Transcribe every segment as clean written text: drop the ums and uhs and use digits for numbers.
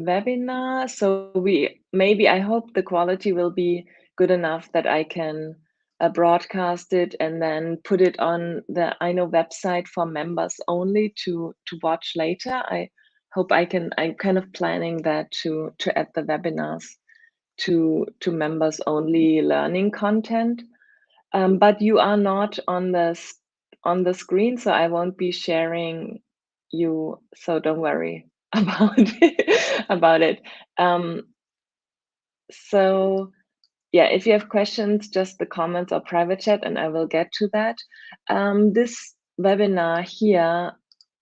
webinar. So I hope the quality will be good enough that I can broadcast it and then put it on the IKNOW website for members only to watch later. I hope I'm kind of planning that to add the webinars to members only learning content. But you are not on the screen, so I won't be sharing you. So don't worry about it. So yeah, if you have questions, just the comments or private chat, and I will get to that. This webinar here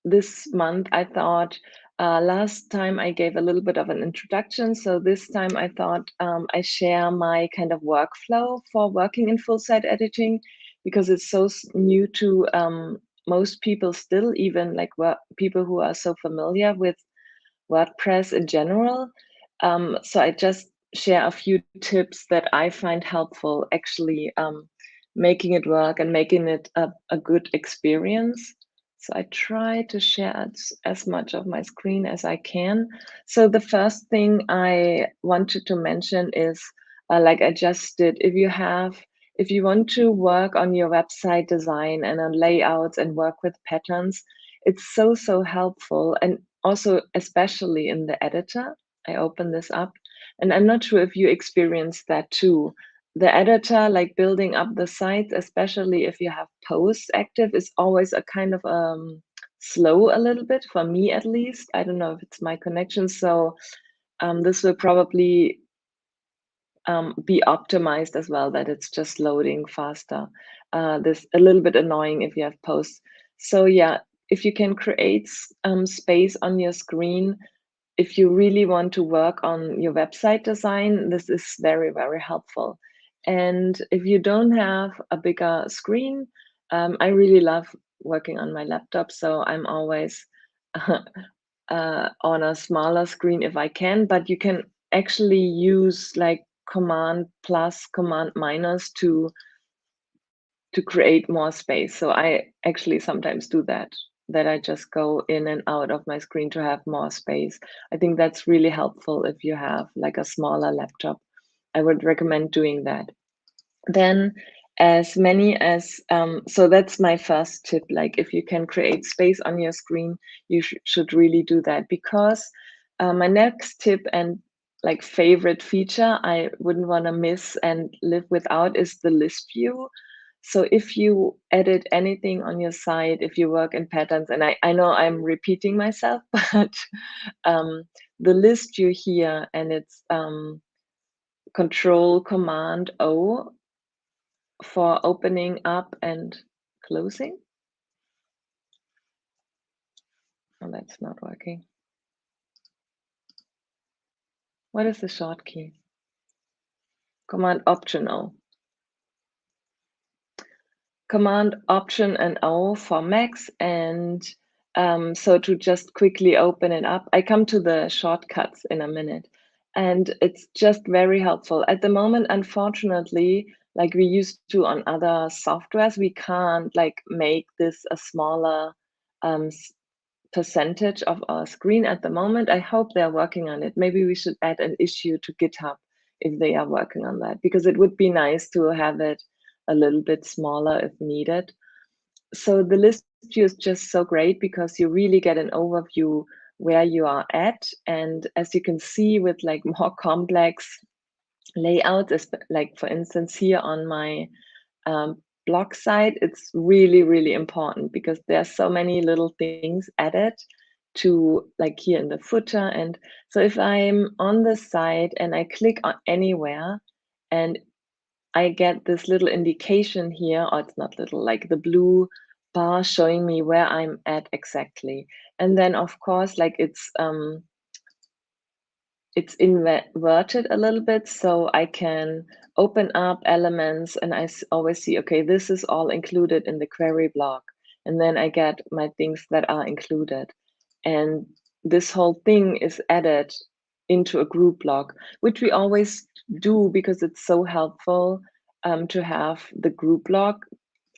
this month, I thought last time I gave a little bit of an introduction. So this time I thought I share my kind of workflow for working in full site editing, because it's so new to most people still, even like people who are so familiar with WordPress in general. So I just share a few tips that I find helpful actually making it work and making it a good experience. So I try to share as much of my screen as I can. So the first thing I wanted to mention is, like I just did, if you want to work on your website design and on layouts and work with patterns, it's so helpful. And also, especially in the editor, I open this up, and I'm not sure if you experience that too. The editor, like building up the sites, especially if you have posts active, is always a kind of slow a little bit, for me at least. I don't know if it's my connection. So this will probably be optimized as well, that it's just loading faster. This a little bit annoying if you have posts. So yeah, if you can create space on your screen, if you really want to work on your website design, this is very helpful. And if you don't have a bigger screen, I really love working on my laptop, so I'm always on a smaller screen if I can, but you can actually use like Command plus, Command minus to create more space. So I actually sometimes do that I just go in and out of my screen to have more space. I think that's really helpful if you have like a smaller laptop. I would recommend doing that. Then as many as so that's my first tip. Like if you can create space on your screen, you should really do that, because my next tip and like favorite feature I wouldn't want to miss and live without is the list view. So if you edit anything on your site, if you work in patterns, and I know I'm repeating myself, but the list view here, and it's Control Command O for opening up and closing. Oh, that's not working. What is the short key? Command Option O. Command Option and O for Macs, and so to just quickly open it up. I come to the shortcuts in a minute, and it's just very helpful. At the moment, unfortunately, like we used to on other softwares, we can't like make this a smaller percentage of our screen at the moment. I hope they're working on it. Maybe we should add an issue to GitHub if they are working on that, because it would be nice to have it a little bit smaller if needed. So the list view is just so great because you really get an overview where you are at. And as you can see, with like more complex layouts, like for instance here on my blog site, it's really important because there's so many little things added to, like here in the footer. And so if I'm on the site and I click on anywhere and I get this little indication here, or it's not little, like the blue bar showing me where I'm at exactly. And then of course, like it's inverted a little bit, so I can open up elements and I always see, okay, this is all included in the query block. And then I get my things that are included. And this whole thing is added into a group block, which we always do because it's so helpful to have the group block.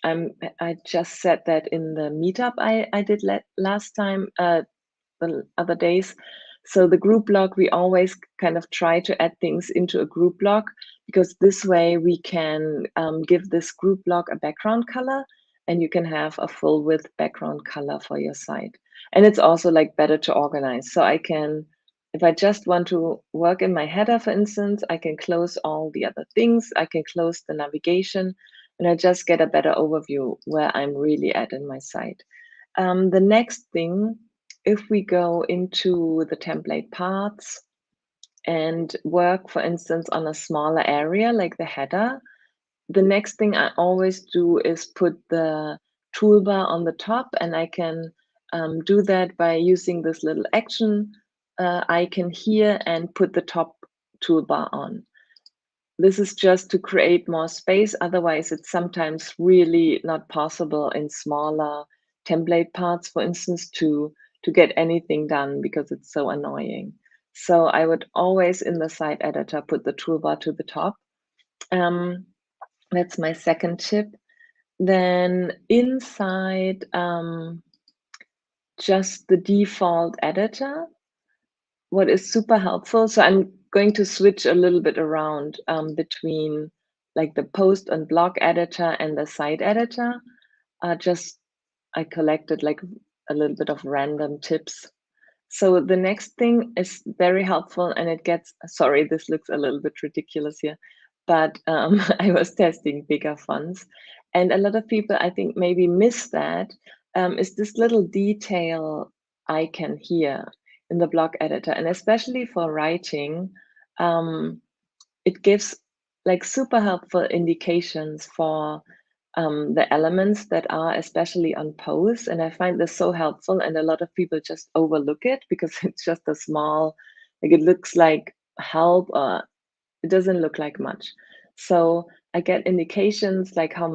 I just said that in the meetup I did last time, the other days. So the group block, we always kind of try to add things into a group block, because this way we can give this group block a background color, and you can have a full width background color for your site. And it's also like better to organize. So I can, if I just want to work in my header, for instance, I can close all the other things. I can close the navigation, and I just get a better overview where I'm really at in my site. The next thing, if we go into the template parts and work, for instance, on a smaller area like the header, the next thing I always do is put the toolbar on the top, and I can do that by using this little action icon here and put the top toolbar on. This is just to create more space. Otherwise, it's sometimes really not possible in smaller template parts, for instance, to get anything done because it's so annoying. So I would always in the site editor put the toolbar to the top. That's my second tip. Then inside just the default editor, what is super helpful, so I'm going to switch a little bit around between like the post and blog editor and the site editor. Just I collected like a little bit of random tips. So the next thing is very helpful, and it gets, sorry, this looks a little bit ridiculous here, but I was testing bigger fonts, and a lot of people I think maybe miss that, is this little detail icon here in the block editor, and especially for writing, um, it gives like super helpful indications for the elements that are especially on posts. And I find this so helpful, and a lot of people just overlook it because it's just a small, like it looks like help, or it doesn't look like much. So I get indications like how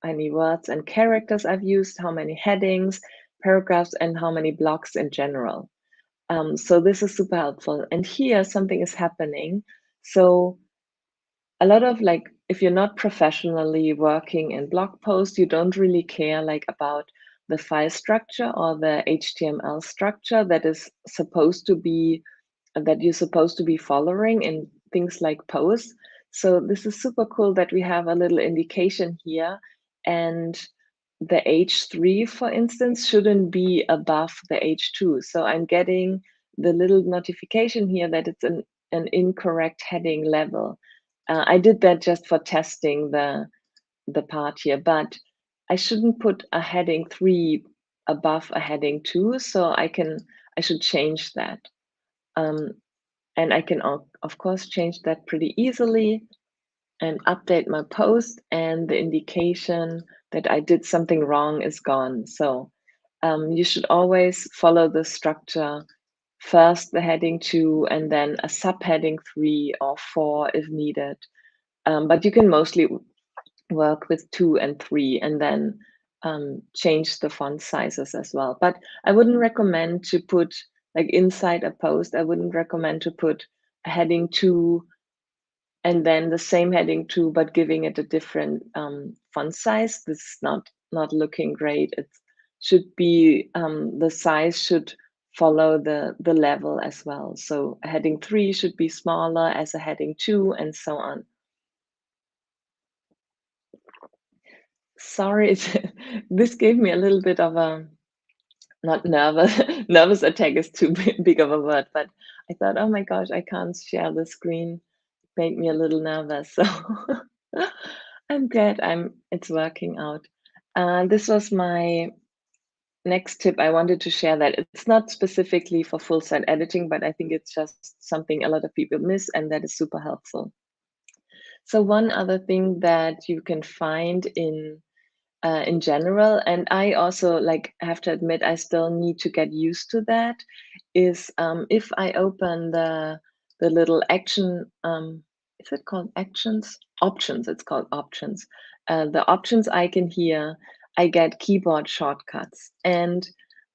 many words and characters I've used, how many headings, paragraphs, and how many blocks in general. So this is super helpful. And here something is happening. So a lot of like, if you're not professionally working in blog posts, you don't really care like about the file structure or the HTML structure that is supposed to be, that you're supposed to be following in things like posts. So this is super cool that we have a little indication here, and the H3, for instance, shouldn't be above the H2. So I'm getting the little notification here that it's an incorrect heading level. I did that just for testing the part here, but I shouldn't put a heading 3 above a heading 2, so I should change that. Um, and I can, of course, change that pretty easily and update my post, and the indication that I did something wrong is gone. So you should always follow the structure. First, the heading 2, and then a subheading 3 or 4 if needed. But you can mostly work with 2 and 3, and then change the font sizes as well. But I wouldn't recommend to put, like inside a post, I wouldn't recommend to put a heading 2 and then the same heading 2, but giving it a different font size. This is not looking great. It should be, the size should follow the level as well. So a heading 3 should be smaller as a heading 2, and so on. Sorry, this gave me a little bit of a, not nervous, nervous attack is too big of a word, but I thought, oh my gosh, I can't share the screen. Made me a little nervous. So I'm glad it's working out. This was my next tip. I wanted to share that it's not specifically for full site editing, but I think it's just something a lot of people miss, and that is super helpful. So one other thing that you can find in general, and I also like have to admit I still need to get used to that, is if I open the little action, is it called actions? Options, it's called options. The options icon here, I get keyboard shortcuts, and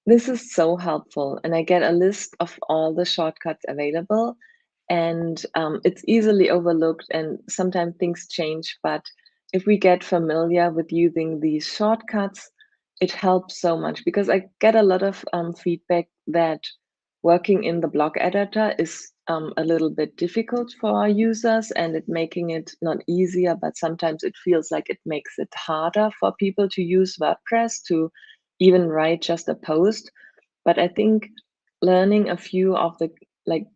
this is so helpful. And I get a list of all the shortcuts available, and it's easily overlooked, and sometimes things change, but if we get familiar with using these shortcuts, it helps so much, because I get a lot of feedback that working in the block editor is a little bit difficult for our users, and it making it not easier, but sometimes it feels like it makes it harder for people to use WordPress to even write just a post. But I think learning a few of the like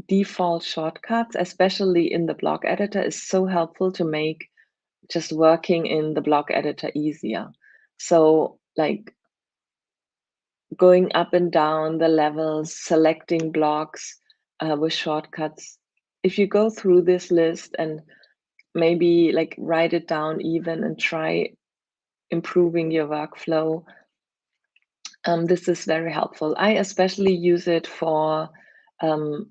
default shortcuts, especially in the block editor, is so helpful to make just working in the block editor easier. So like going up and down the levels, selecting blocks with shortcuts. If you go through this list and maybe like write it down even and try improving your workflow, this is very helpful. I especially use it for um,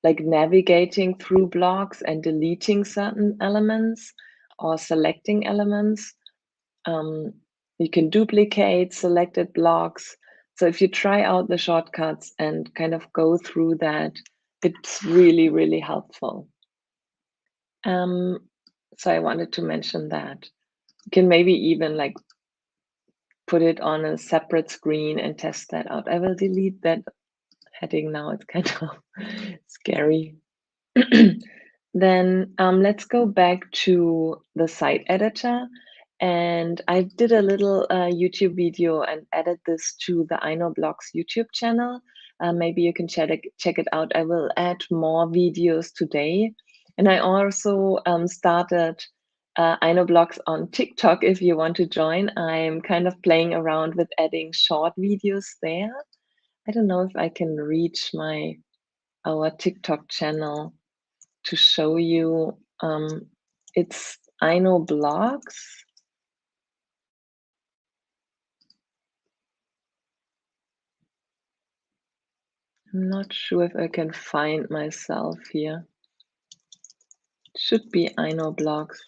like navigating through blocks and deleting certain elements or selecting elements. You can duplicate selected blocks. So if you try out the shortcuts and kind of go through that, it's really, really helpful. So I wanted to mention that. You can maybe even like put it on a separate screen and test that out. I will delete that heading now. It's kind of scary. Then let's go back to the site editor. And I did a little YouTube video and added this to the I Know Blogs YouTube channel. Maybe you can check it out. I will add more videos today. And I also started I Know Blogs on TikTok if you want to join. I'm kind of playing around with adding short videos there. I don't know if I can reach our TikTok channel to show you. It's I Know Blogs. I'm not sure if I can find myself here. It should be I Know Blogs.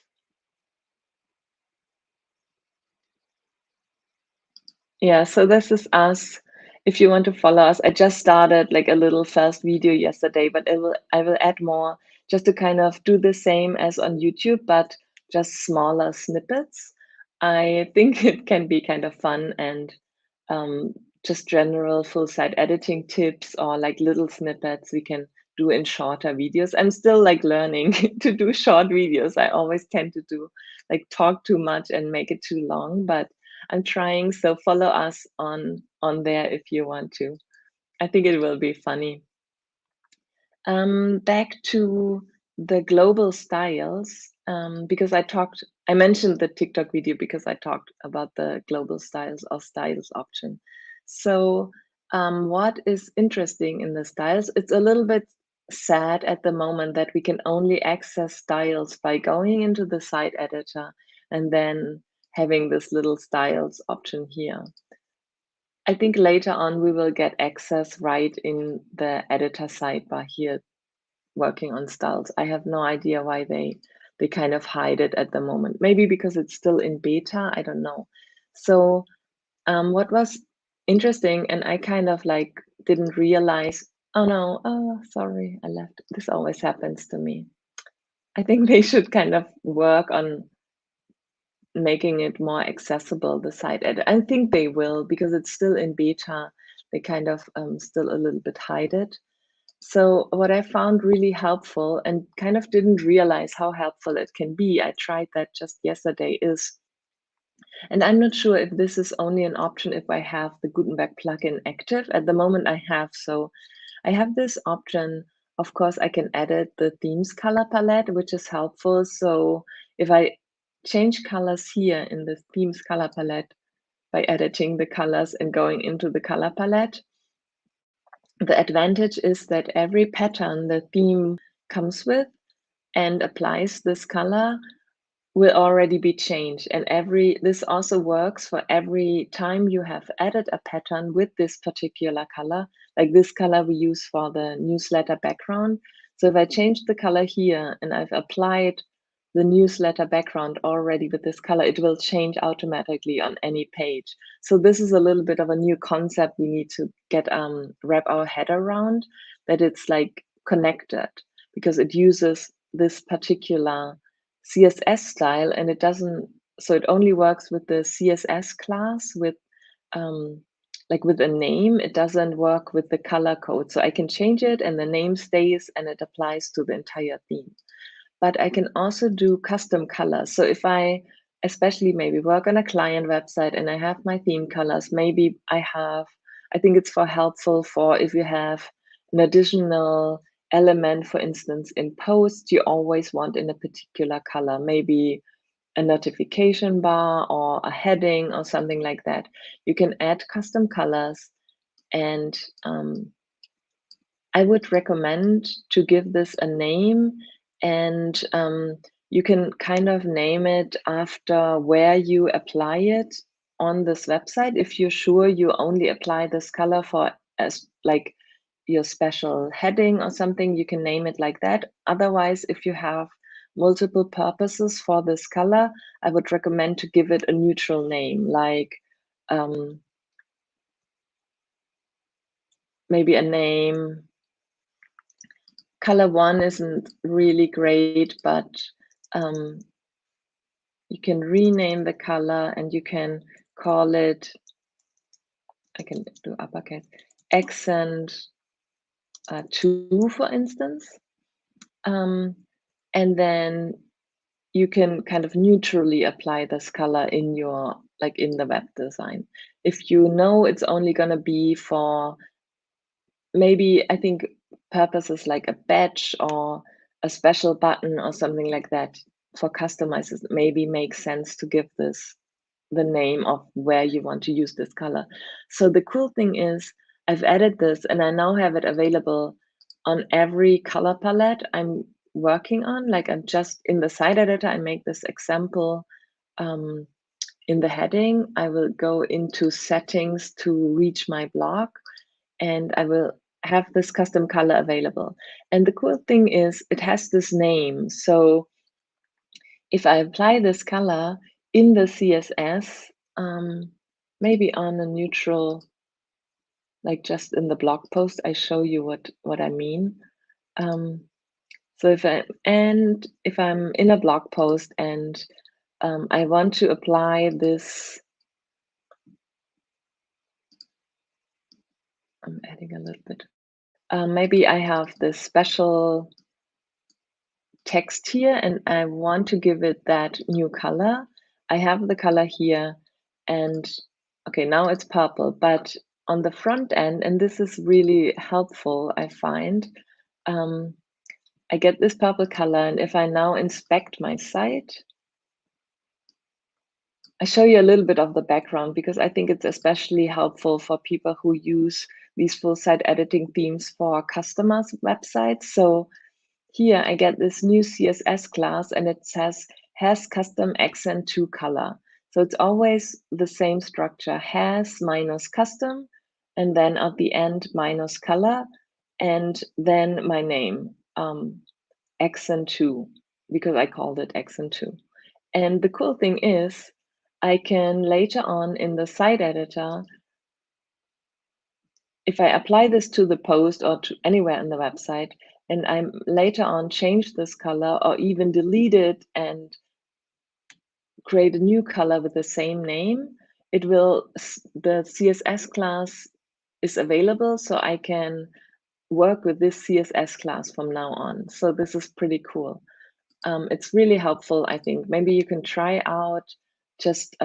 Yeah, so this is us. If you want to follow us, I just started like a little first video yesterday, but I will add more just to kind of do the same as on YouTube, but just smaller snippets. I think it can be kind of fun and um, just general full site editing tips or like little snippets we can do in shorter videos. I'm still like learning to do short videos. I always tend to do like talk too much and make it too long, but I'm trying. So follow us on there if you want to. I think it will be funny. Back to the global styles, because I mentioned the TikTok video because I talked about the global styles or styles option. So, what is interesting in the styles? It's a little bit sad at the moment that we can only access styles by going into the site editor and then having this little styles option here. I think later on we will get access right in the editor sidebar here working on styles. I have no idea why they kind of hide it at the moment. Maybe because it's still in beta, I don't know. So what was interesting, and I kind of like didn't realize, oh no, oh sorry, I left. This always happens to me. I think they should kind of work on making it more accessible, the site edit. I think they will because it's still in beta. They kind of still a little bit hide it. So what I found really helpful and kind of didn't realize how helpful it can be, I tried that just yesterday, is, and I'm not sure if this is only an option if I have the Gutenberg plugin active. At the moment I have, so I have this option. Of course, I can edit the themes color palette, which is helpful. So if I change colors here in the themes color palette by editing the colors and going into the color palette, the advantage is that every pattern the theme comes with and applies this color will already be changed. And this also works for every time you have added a pattern with this particular color, like this color we use for the newsletter background. So if I change the color here and I've applied the newsletter background already with this color, it will change automatically on any page. So this is a little bit of a new concept we need to get wrap our head around, that it's like connected because it uses this particular CSS style and it doesn't, so it only works with the CSS class with like with a name, it doesn't work with the color code. So I can change it and the name stays and it applies to the entire theme. But I can also do custom colors. So if I especially maybe work on a client website and I have my theme colors, maybe I think it's helpful for if you have an additional element, for instance, in post, you always want in a particular color, maybe a notification bar or a heading or something like that. You can add custom colors, and I would recommend to give this a name, and you can kind of name it after where you apply it on this website. If you're sure you only apply this color for as like your special heading or something, you can name it like that. Otherwise, if you have multiple purposes for this color, I would recommend to give it a neutral name, like maybe a name. Color 1 isn't really great, but you can rename the color and you can call it, I can do uppercase, accent 2, for instance. And then you can kind of neutrally apply this color in your, like in the web design. If you know it's only going to be for maybe, I think, purposes like a badge or a special button or something like that, for customizers, maybe makes sense to give this the name of where you want to use this color. So the cool thing is I've added this and I now have it available on every color palette I'm working on. Like I'm just in the site editor, I make this example in the heading. I will go into settings to reach my blog, and I will have this custom color available. And the cool thing is it has this name. So if I apply this color in the CSS, maybe on a neutral, like just in the blog post, I show you what I mean. So if I'm in a blog post and I want to apply this, I'm adding a little bit. Maybe I have this special text here and I want to give it that new color. I have the color here, and okay, now it's purple, but on the front end, and this is really helpful, I find, I get this purple color, and if I now inspect my site, I show you a little bit of the background because I think it's especially helpful for people who use these full site editing themes for customers' websites. So here I get this new CSS class and it says has custom accent 2 color. So it's always the same structure, has minus custom, and then at the end minus color, and then my name, accent 2, because I called it accent 2. And the cool thing is I can later on in the site editor, if I apply this to the post or to anywhere in the website, and I later on change this color or even delete it and create a new color with the same name, it will, the CSS class is available, so I can work with this CSS class from now on. So this is pretty cool. It's really helpful, I think. Maybe you can try out just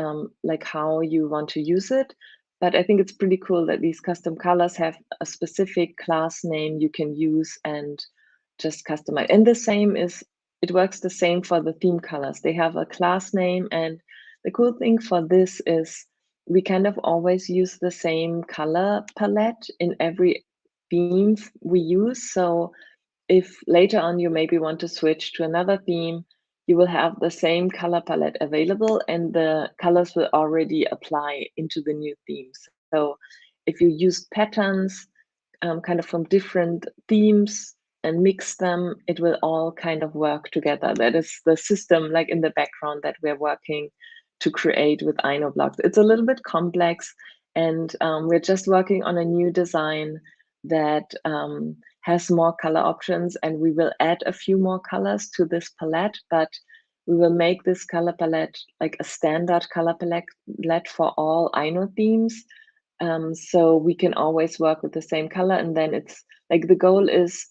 like how you want to use it. But I think it's pretty cool that these custom colors have a specific class name you can use and just customize. And the same is, it works the same for the theme colors. They have a class name. And the cool thing for this is we kind of always use the same color palette in every theme we use. So if later on you maybe want to switch to another theme, you will have the same color palette available and the colors will already apply into the new themes. So if you use patterns kind of from different themes and mix them, it will all kind of work together. That is the system, like in the background, that we're working to create with InnoBlocks. It's a little bit complex, and we're just working on a new design that has more color options, and we will add a few more colors to this palette, but we will make this color palette like a standard color palette for all Ino themes. So we can always work with the same color, and then it's like the goal is,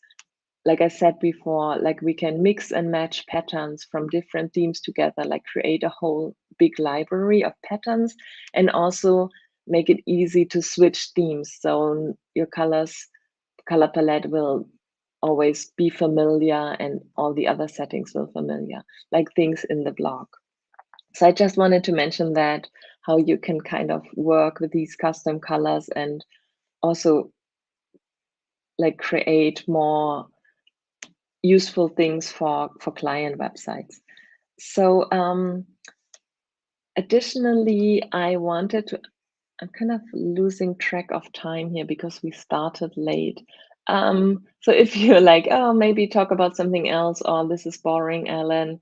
like I said before, like we can mix and match patterns from different themes together, like create a whole big library of patterns, and also make it easy to switch themes. So your color palette will always be familiar and all the other settings will familiar, like things in the blog. So I just wanted to mention that, how you can kind of work with these custom colors and also like create more useful things for client websites. So additionally, I wanted to, I'm kind of losing track of time here because we started late. So if you're like, oh, maybe talk about something else, or this is boring, Ellen,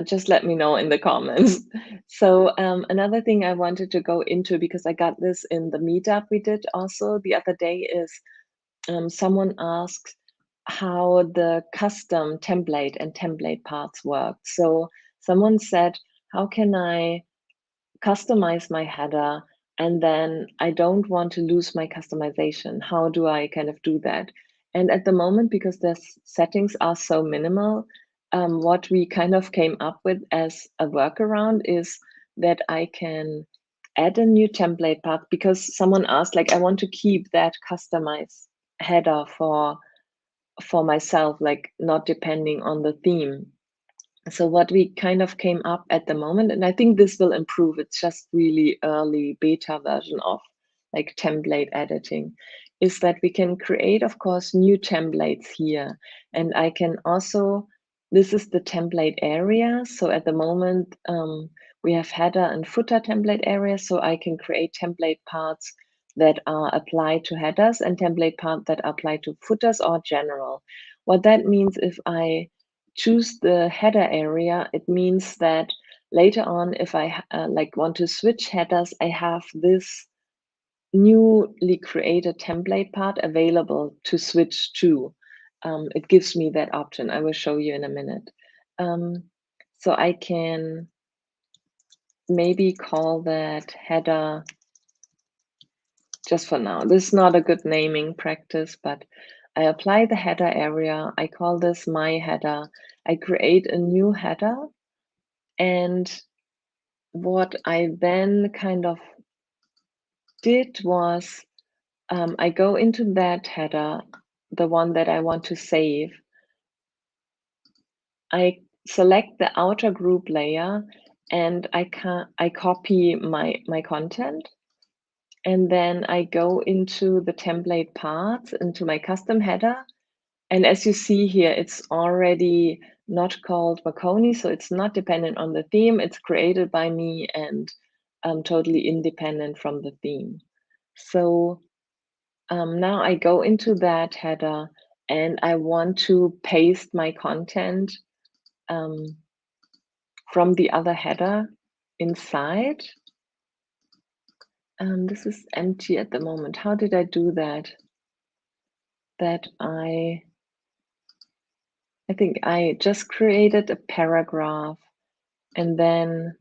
just let me know in the comments. So another thing I wanted to go into, because I got this in the meetup we did also the other day, is someone asked how the custom template and template parts work. So someone said, how can I customize my header and then I don't want to lose my customization? How do I kind of do that? And at the moment, because the settings are so minimal, what we kind of came up with as a workaround is that I can add a new template part, because someone asked, like, I want to keep that customized header for myself, like not depending on the theme. So what we kind of came up at the moment, and I think this will improve, it's just really early beta version of like template editing, is that we can create, of course, new templates here. And I can also, this is the template area. So at the moment, we have header and footer template areas. So I can create template parts that are applied to headers and template parts that apply to footers or general. What that means, if I choose the header area, it means that later on, if I like want to switch headers, I have this newly created template part available to switch to. It gives me that option. I will show you in a minute. So I can maybe call that header just for now. This is not a good naming practice, but I apply the header area. I call this my header. I create a new header. And what I then kind of did was, I go into that header, the one that I want to save. I select the outer group layer and I copy my content. And then I go into the template parts, into my custom header. And as you see here, it's already not called Marconi, so it's not dependent on the theme. It's created by me and totally independent from the theme. So now I go into that header and I want to paste my content from the other header inside. This is empty at the moment. How did I do that? I think I just created a paragraph and then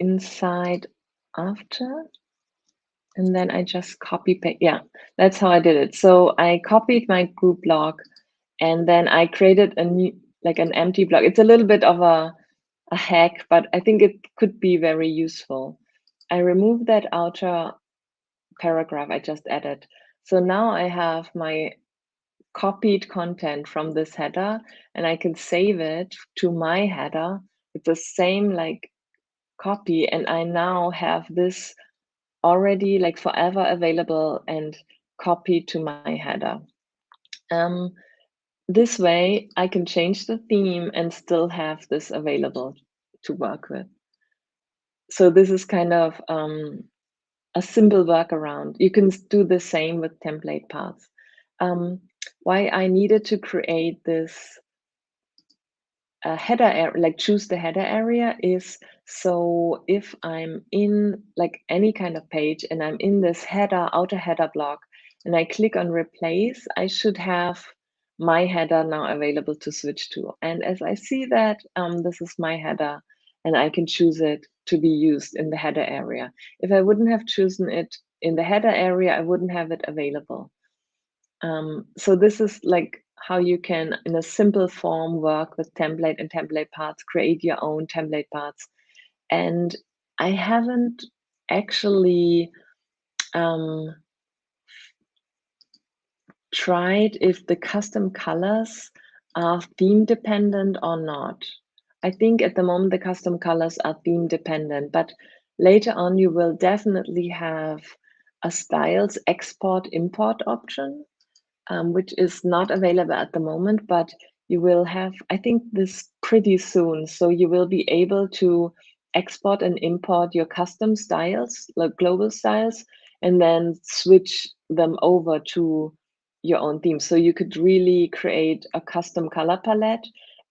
inside after, and then I just copy paste. Yeah, that's how I did it. So I copied my group block and then I created a new, like an empty block. It's a little bit of a hack, but I think it could be very useful. I removed that outer paragraph I just added. So now I have my copied content from this header and I can save it to my header with the same like copy, and I now have this already like forever available and copied to my header. This way I can change the theme and still have this available to work with. So this is kind of a simple workaround. You can do the same with template parts. Why I needed to create this header area, like choose the header area, is so if I'm in like any kind of page and I'm in this header, outer header block, and I click on replace, I should have my header now available to switch to. And as I see that, this is my header, and I can choose it to be used in the header area. If I wouldn't have chosen it in the header area, I wouldn't have it available. So this is like how you can, in a simple form, work with template and template paths, create your own template paths. And I haven't actually tried if the custom colors are theme dependent or not. I think at the moment the custom colors are theme dependent, but later on you will definitely have a styles export import option, which is not available at the moment, but you will have, I think, this pretty soon. So you will be able to export and import your custom styles, like global styles, and then switch them over to your own theme. So you could really create a custom color palette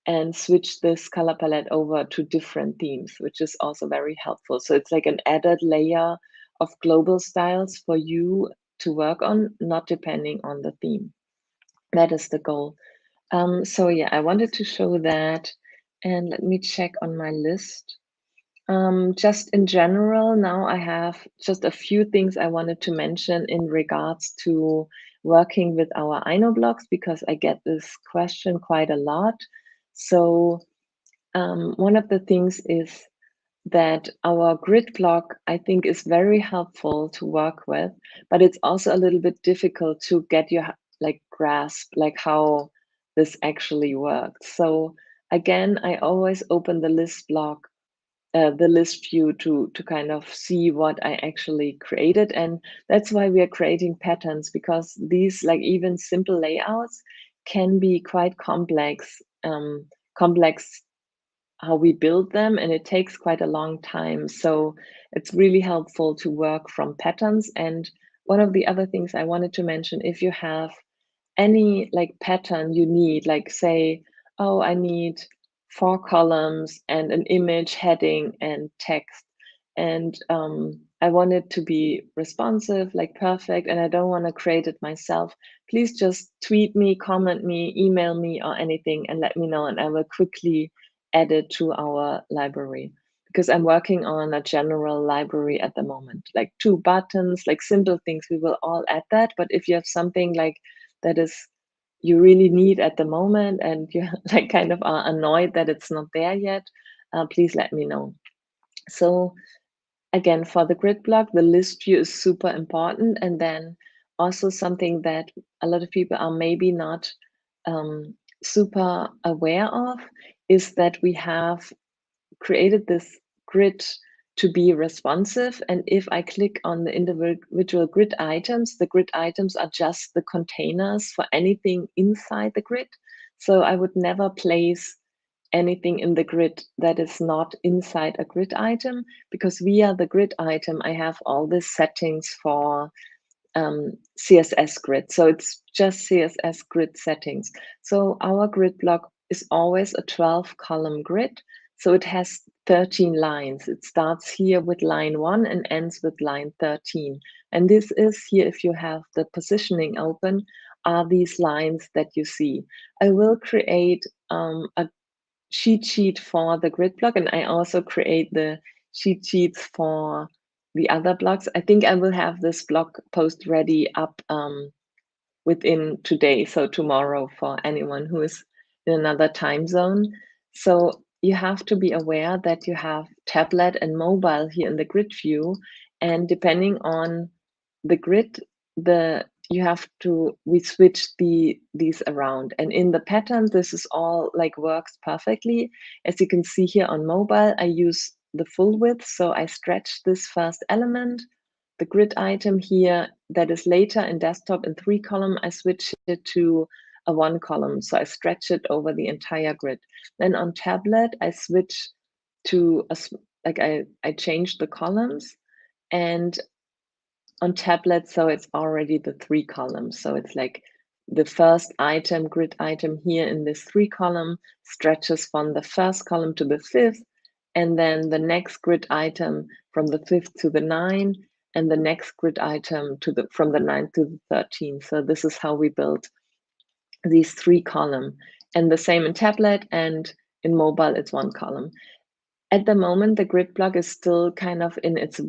and switch this color palette over to different themes, which is also very helpful. So it's like an added layer of global styles for you to work on, not depending on the theme. That is the goal. So yeah, I wanted to show that, and let me check on my list. Just in general, now I have just a few things I wanted to mention in regards to working with our INO blocks, because I get this question quite a lot. So one of the things is that our grid block, I think, is very helpful to work with, but it's also a little bit difficult to get your like grasp like how this actually works. So again, I always open the list block, the list view to kind of see what I actually created. And that's why we are creating patterns, because these, like, even simple layouts can be quite complex, complex how we build them, and it takes quite a long time. So it's really helpful to work from patterns. And one of the other things I wanted to mention, if you have any like pattern you need, like say, oh, I need 4 columns and an image, heading, and text, and I want it to be responsive, like perfect, and I don't want to create it myself, please just tweet me, comment me, email me, or anything, and let me know, and I will quickly add it to our library, because I'm working on a general library at the moment, like 2 buttons, like simple things. We will all add that, but if you have something like that is you really need at the moment, and you like kind of are annoyed that it's not there yet, please let me know. So again, for the grid block, the list view is super important. And then also something that a lot of people are maybe not super aware of is that we have created this grid to be responsive. And if I click on the individual grid items, the grid items are just the containers for anything inside the grid. So I would never place anything in the grid that is not inside a grid item, because via the grid item, I have all the settings for CSS Grid. So it's just CSS Grid settings. So our grid block is always a 12-column grid. So it has 13 lines. It starts here with line 1 and ends with line 13. And this is here, if you have the positioning open, are these lines that you see. I will create a cheat sheet for the grid block, and I also create the cheat sheets for the other blocks. I think I will have this blog post ready up within today, so tomorrow, for anyone who is in another time zone. So you have to be aware that you have tablet and mobile here in the grid view, and depending on the grid, we switch these around. And in the pattern, this is all like works perfectly. As you can see here on mobile, I use the full width, so I stretch this first element. The grid item here that is later in desktop in 3-column, I switch it to a 1-column, so I stretch it over the entire grid. Then on tablet, I switch to I change the columns, and on tablet, so it's already the 3 columns. So it's like the first item, grid item here in this 3-column stretches from the first column to the 5th, and then the next grid item from the 5th to the 9, and the next grid item from the 9th to the 13th. So this is how we build these 3 column. And the same in tablet, and in mobile, it's 1 column. At the moment, the grid block is still kind of in its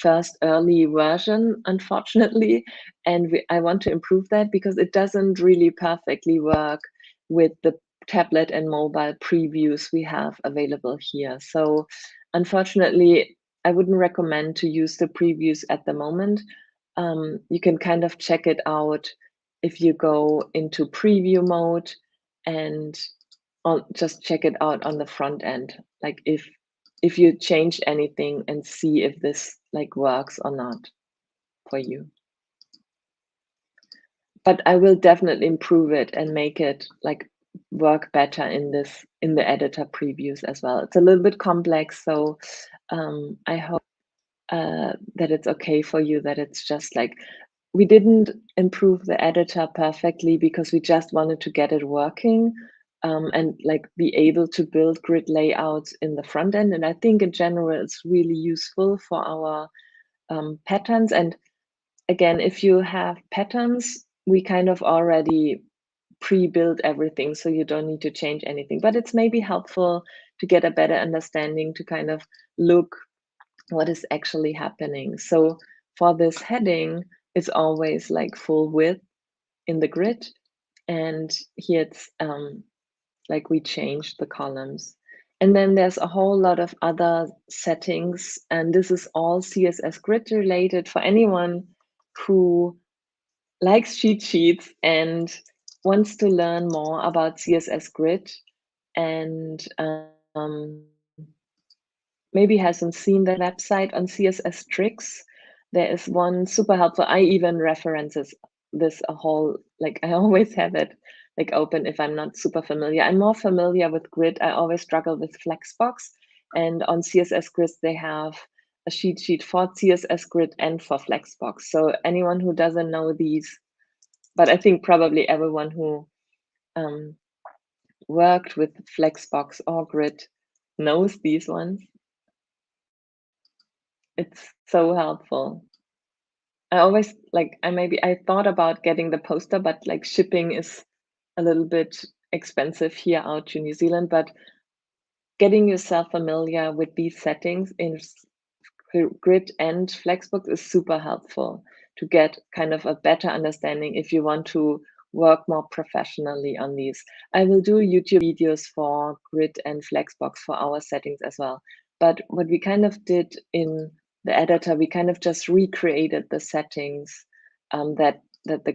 first early version, unfortunately, and I want to improve that because it doesn't really perfectly work with the tablet and mobile previews we have available here. So unfortunately, I wouldn't recommend to use the previews at the moment. You can kind of check it out if you go into preview mode and just check it out on the front end, like if you change anything and see if this like works or not for you. But I will definitely improve it and make it like work better in the editor previews as well. It's a little bit complex, so I hope that it's okay for you, that it's just like we didn't improve the editor perfectly because we just wanted to get it working, and like be able to build grid layouts in the front end. And I think in general, it's really useful for our patterns. And again, if you have patterns, we kind of already pre-build everything, so you don't need to change anything. But it's maybe helpful to get a better understanding, to kind of look what is actually happening. So for this heading, it's always like full width in the grid. And here it's like we change the columns. And then there's a whole lot of other settings. And this is all CSS Grid related for anyone who likes cheat sheets and wants to learn more about CSS Grid and maybe hasn't seen the website on CSS Tricks. There is one super helpful. I even references this a whole, like I always have it like open if I'm not super familiar. I'm more familiar with Grid. I always struggle with Flexbox, and on CSS Grid they have a cheat sheet for CSS Grid and for Flexbox. So anyone who doesn't know these, but I think probably everyone who um, worked with Flexbox or Grid knows these ones. It's so helpful. I always like I thought about getting the poster, but like shipping is a little bit expensive here out to New Zealand. But getting yourself familiar with these settings in Grid and Flexbox is super helpful to get kind of a better understanding if you want to work more professionally on these. I will do YouTube videos for Grid and Flexbox for our settings as well. But what we kind of did in the editor, we kind of just recreated the settings that the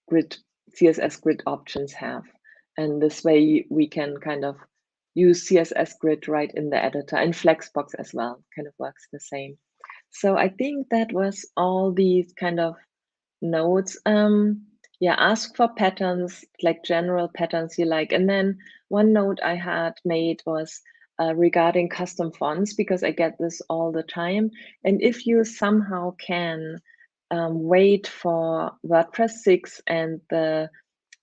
grid CSS Grid options have. And this way we can kind of use CSS Grid right in the editor, and Flexbox as well kind of works the same. So I think that was all these kind of notes. Yeah, ask for patterns, like general patterns you like. And then one note I had made was regarding custom fonts, because I get this all the time. And if you somehow can wait for WordPress 6 and the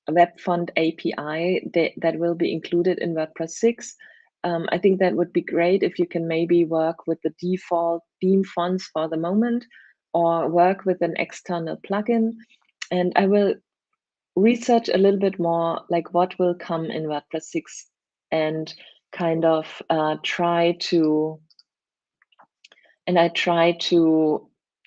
web font API that will be included in WordPress 6. I think that would be great if you can maybe work with the default theme fonts for the moment, or work with an external plugin. And I will research a little bit more like what will come in WordPress 6, and kind of try to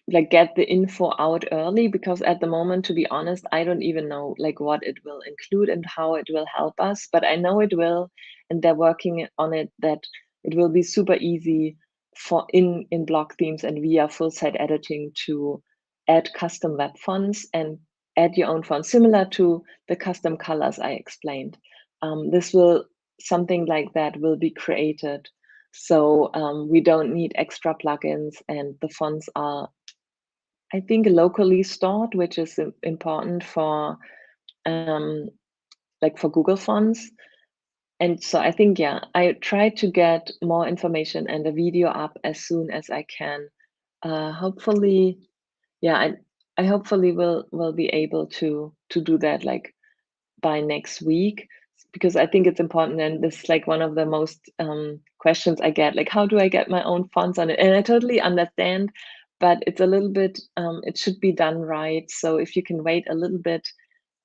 like get the info out early, because at the moment, to be honest, I don't even know like what it will include and how it will help us, but I know it will, and they're working on it, that it will be super easy for in block themes and via full site editing to add custom web fonts and add your own font, similar to the custom colors I explained. This will Something like that will be created, so we don't need extra plugins, and the fonts are, I think, locally stored, which is important for um, like for Google Fonts. And so I think, yeah, I try to get more information and a video up as soon as I can. Hopefully, yeah, I hopefully will be able to do that like by next week, because I think it's important, and this is like one of the most questions I get, like how do I get my own fonts on it? And I totally understand, but it's a little bit it should be done right. So if you can wait a little bit,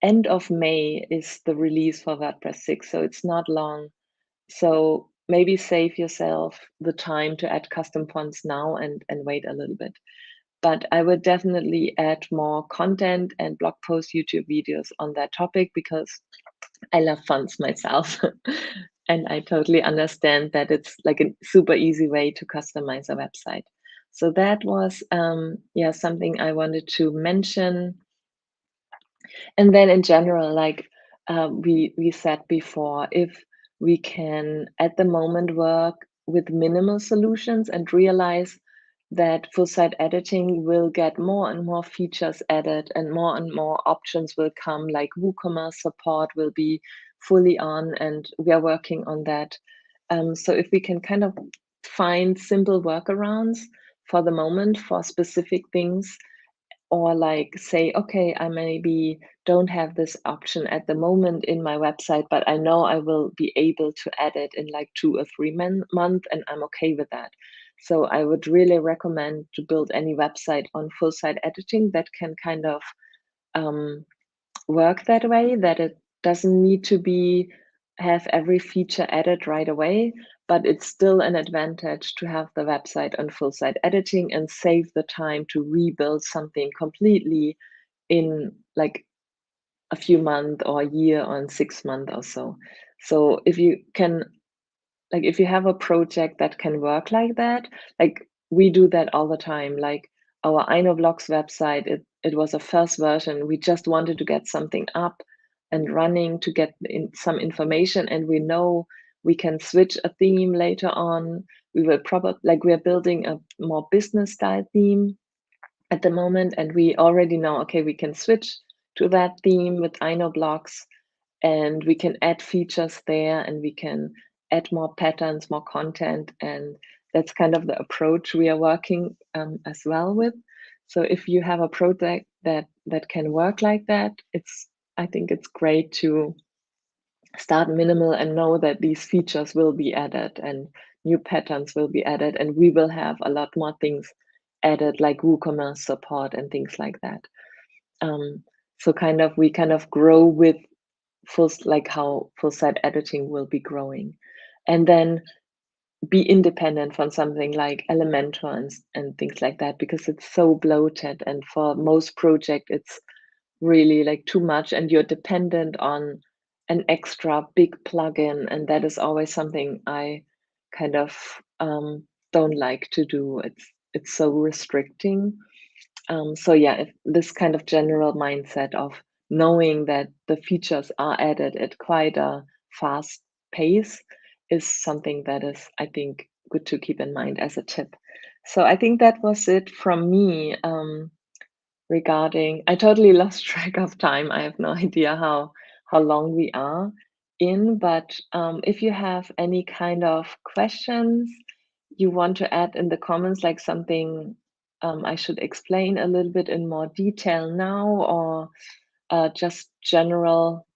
end of May is the release for WordPress 6, so it's not long. So maybe save yourself the time to add custom fonts now and wait a little bit. But I would definitely add more content and blog posts, YouTube videos on that topic because I love fonts myself. And I totally understand that it's like a super easy way to customize a website. So that was yeah, something I wanted to mention. And then in general, like we said before, if we can at the moment work with minimal solutions and realize that full site editing will get more and more features added and more options will come, like WooCommerce support will be fully on, and we are working on that. So if we can kind of find simple workarounds for the moment for specific things, or like say, okay, I maybe don't have this option at the moment in my website, but I know I will be able to add it in like 2 or 3 months, and I'm okay with that. So I would really recommend to build any website on full site editing that can kind of um, work that way, that it doesn't need to be have every feature added right away, but it's still an advantage to have the website on full site editing and save the time to rebuild something completely in like a few months or a year or in 6 months or so. So if you can, like if you have a project that can work like that, like we do that all the time. Like our Blogs website, it was a first version. We just wanted to get something up and running to get in some information, and we know we can switch a theme later on. We will probably, like, we're building a more business style theme at the moment, and we already know, okay, we can switch to that theme with Blogs, and we can add features there, and we can add more patterns, more content, and that's kind of the approach we are working as well with. So if you have a project that can work like that, I think it's great to start minimal and know that these features will be added and new patterns will be added, and we will have a lot more things added, like WooCommerce support and things like that. So we kind of grow with like how full site editing will be growing, and then be independent from something like Elementor and things like that, because it's so bloated, and for most project it's really like too much, and you're dependent on an extra big plugin, and that is always something I kind of don't like to do. It's so restricting. So yeah, if this kind of general mindset of knowing that the features are added at quite a fast pace is something that is, I think, good to keep in mind as a tip. So I think that was it from me regarding. I totally lost track of time. I have no idea how long we are in, but if you have any kind of questions you want to add in the comments, like something I should explain a little bit in more detail now, or just general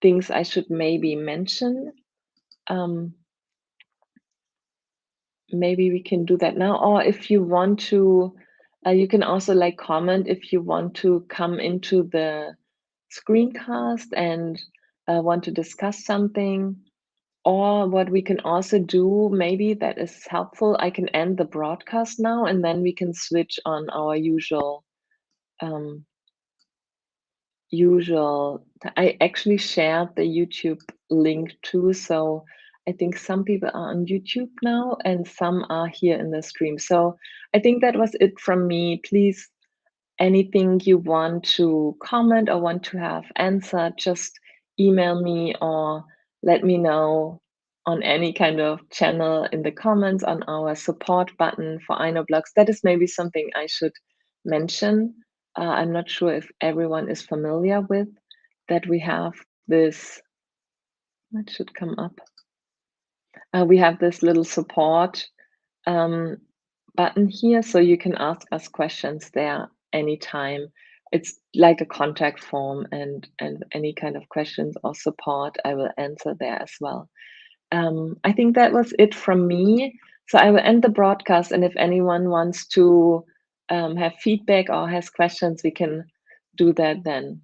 things I should maybe mention, um, maybe we can do that now. Or if you want to, you can also like comment if you want to come into the screencast and want to discuss something. Or what we can also do, maybe that is helpful, I can end the broadcast now, and then we can switch on our um, I actually shared the YouTube link too, so I think some people are on YouTube now and some are here in the stream. So I think that was it from me. Please, anything you want to comment or want to have answered, just email me or let me know on any kind of channel in the comments on our support button for Blogs. That is maybe something I should mention. I'm not sure if everyone is familiar with that we have this, that should come up. We have this little support um, button here, so you can ask us questions there anytime. It's like a contact form, and any kind of questions or support I will answer there as well. I think that was it from me. So I will end the broadcast, and if anyone wants to have feedback or has questions, we can do that then.